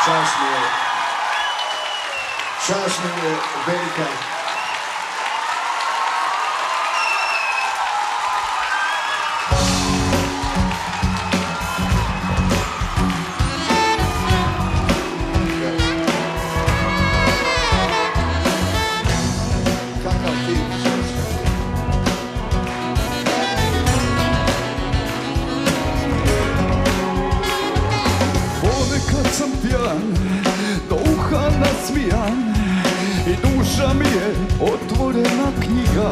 Čast mi je velika. Kakav ti? Ponekad sam pijan, do uha nasmijan i duša mi je otvorena knjiga.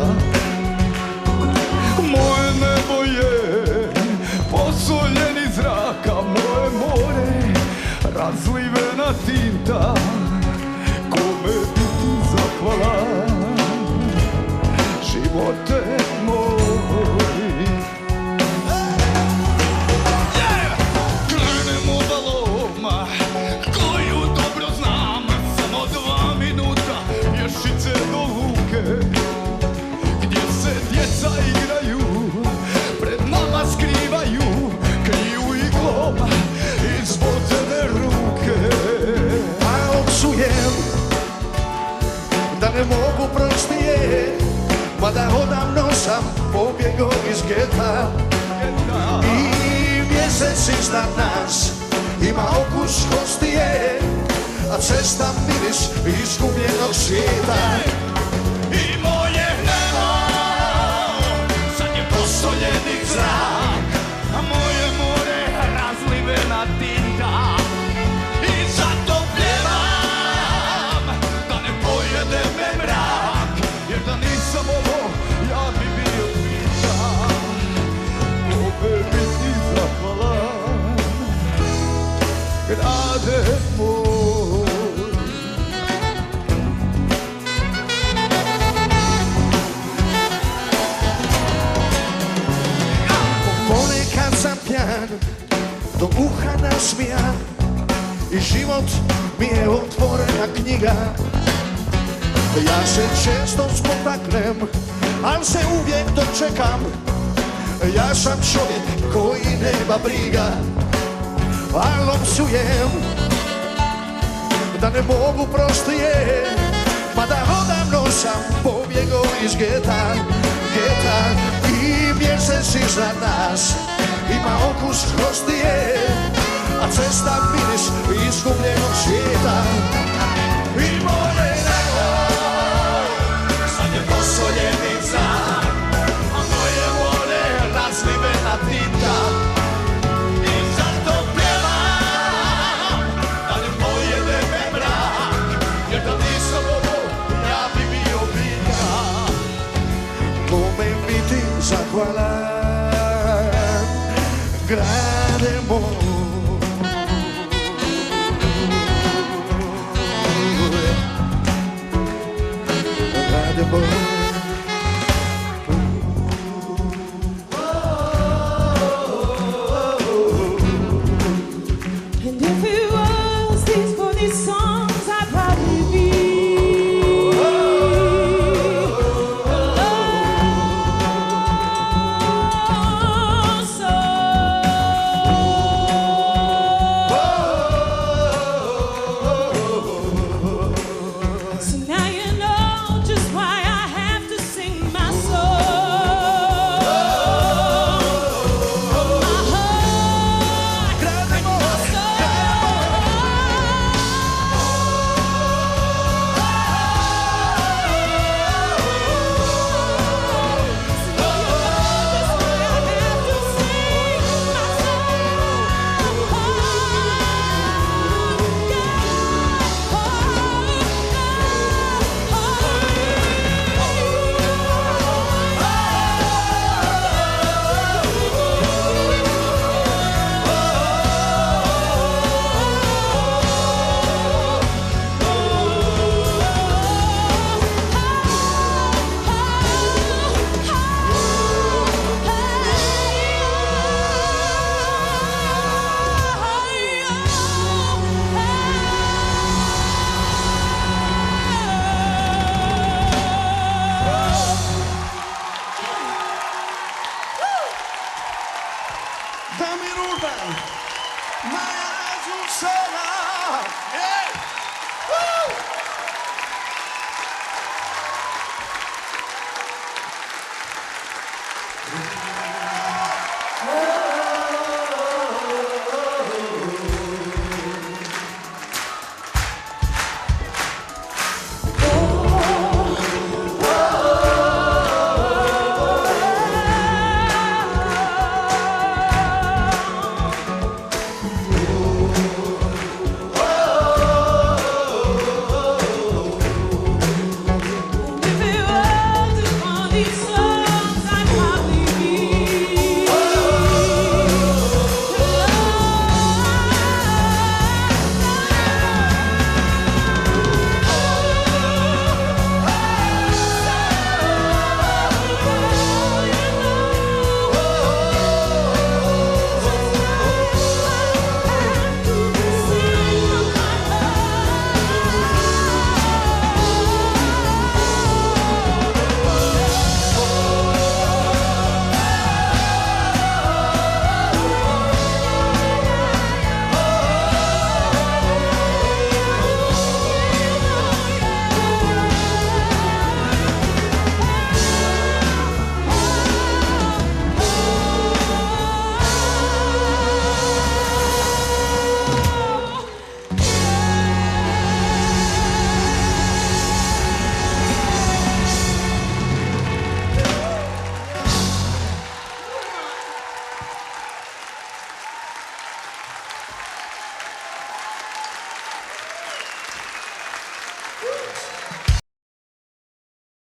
Moje nebo je posoljen iz zraka, moje more razlivena tinta. Kome bi ti zahvalan, živote moj? Krenemo da loma koju dobro znam, samo 2 minuta pješice do luke, gdje se djeca igraju, pred nama skrivaju, kriju iglom izvođene ruke. A opsujem da ne mogu prostije, mada odavno sam pobjegao iz geta. I mjesec iznad nas ima okus hostije, a cesta miris izgubljenog svijeta. I moje nebo sad je posoljeni zrak, a moje more razlivena tinta. I zato pjevam da ne pojede me mrak, jer da nisam ovo ja bi bio pita. Kome bi ti zahvalan, grade moj? Ponekad sam pjan, do uha nasmijan i život mi je otvorena knjiga. Ja se često spotaknem, al se uvijek dočekam. Ja sam čovjek koji nema briga, al opsujem da ne mogu prostije, mada odavno sam pobjegao iz geta. I mjesec iznad nas ima okus hostije, a cesta miris izgubljenog svijeta. I moje nebo sad je posoljeni zrak, a moje more razlivena tinta. I zato pjevam da ne pojede me mrak, jer da nisam ovo ja bi bio biljka. Kome bi ti zahvalan, grade moj? Grade moj. And if it was this for this song,